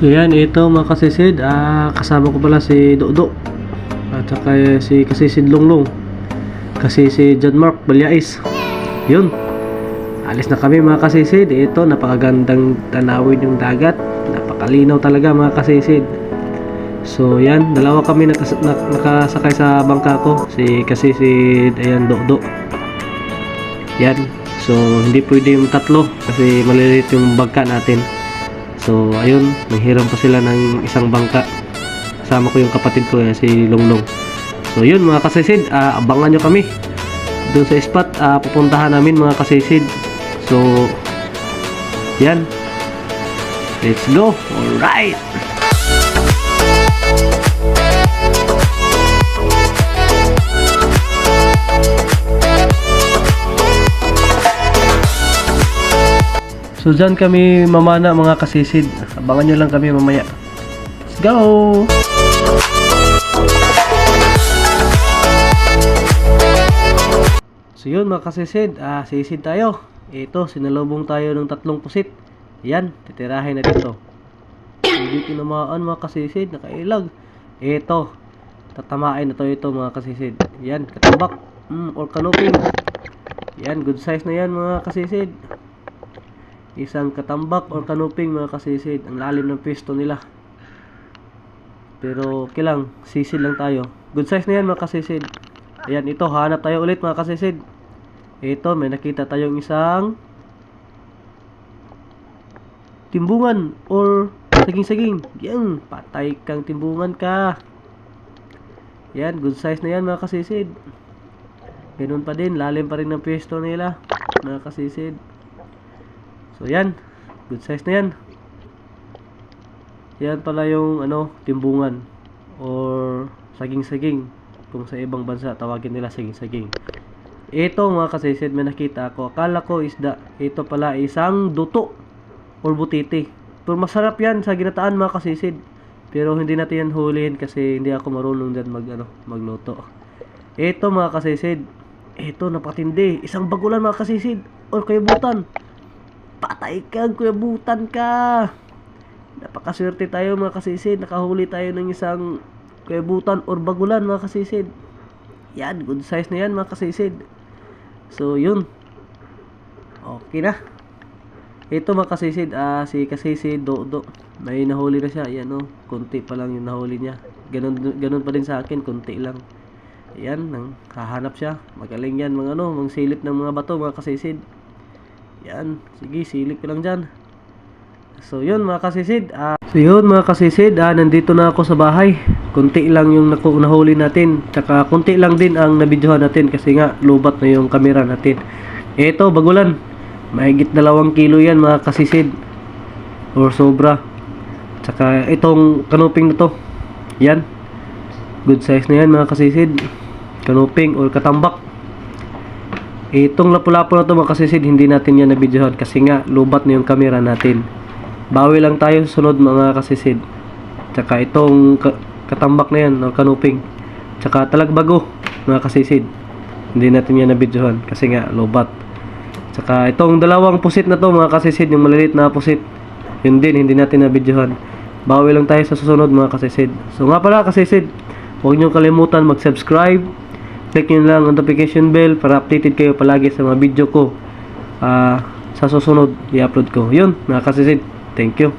So yan, ito mga kasisid, kasama ko pala si Dodo at saka si Kasisid Longlong, kasi si John Mark Balyais. Yun, alis na kami mga kasisid. Ito, napakagandang tanawin yung dagat, napakalinaw talaga mga kasisid. So yan, dalawa kami nakasakay sa bangka ko, si Kasisid, ayan, Dodo. Yan, so hindi pwede yung tatlo kasi maliliit yung bangka natin. So ayun, nanghiram pa sila ng isang bangka. Kasama ko yung kapatid ko, si Longlong. So yun mga kasisid, abangan nyo kami doon sa spot pupuntahan namin mga kasisid. So yan, let's go. Alright, so dyan kami mamana mga kasisid. Abangan nyo lang kami mamaya. Let's go! So yun mga kasisid, sisid tayo. Ito, sinalubong tayo ng 3 pusit. Yan, titirahin na dito. Hindi tinamaan mga kasisid, nakailag. Ito, tatamain na to ito mga kasisid. Yan, katambak or kanoping. Yan, good size na yan mga kasisid. Isang katambak or kanuping mga kasisid. Ang lalim ng pisto nila, pero okay lang, sisid lang tayo. Good size na yan mga kasisid. Ayan, ito, hanap tayo ulit mga kasisid. Ito, may nakita tayong isang timbungan or saging-saging. Yan, patay kang timbungan ka. Yan, good size na yan mga kasisid. Ganun pa din, lalim pa rin ng pisto nila mga kasisid. So yan, good size na yan. Yan pala yung timbungan or saging-saging. Kung sa ibang bansa tawagin nila saging-saging. Ito mga kasisid, may nakita ako. Akala ko isda. Ito pala isang duto or butiti. Pero masarap yan sa ginataan mga kasisid. Pero hindi natin yan hulihin kasi hindi ako marunong dyan magluto. Ito mga kasisid, ito napatindi. Isang bagulan mga kasisid or kayubutan. Patay ka, kuyabutan ka. Napakaswerte tayo mga kasisid. Nakahuli tayo ng isang kuyabutan or bagulan mga kasisid. Yan, good size na yan mga kasisid. So yun, okay na. Ito mga kasisid, si Kasisid Dodo, may nahuli na siya. Yan konti pa lang yung nahuli niya. Ganun pa din sa akin, konti lang. Yan, hahanap siya. Magaling yan mga silip ng mga bato mga kasisid. Yan, sige, silip ko lang dyan. So yun mga kasisid, nandito na ako sa bahay. Kunti lang yung nahuli natin, tsaka kunti lang din ang nabidyohan natin kasi nga lubat na yung camera natin. Ito, bagulan, mahigit 2 kilo yan mga kasisid or sobra. Tsaka itong kanuping na to, yan, good size na yan mga kasisid. Kanuping or katambak. Itong lapu-lapu na to mga kasisid, hindi natin yan nabidyohan kasi nga lubat na yung camera natin. Bawi lang tayo sunod mga kasisid. Tsaka itong katambak na yan, kanuping, tsaka talagbago mga kasisid, hindi natin yan nabidyohan kasi nga lubat. Tsaka itong 2 pusit na to mga kasisid, yung maliliit na pusit, yun din hindi natin nabidyohan. Bawi lang tayo sa susunod mga kasisid. So nga pala kasisid, huwag nyo kalimutan mag-subscribe. Click nyo lang ang notification bell para updated kayo palagi sa mga video ko sa susunod i-upload ko. Yun mga kasisid, thank you.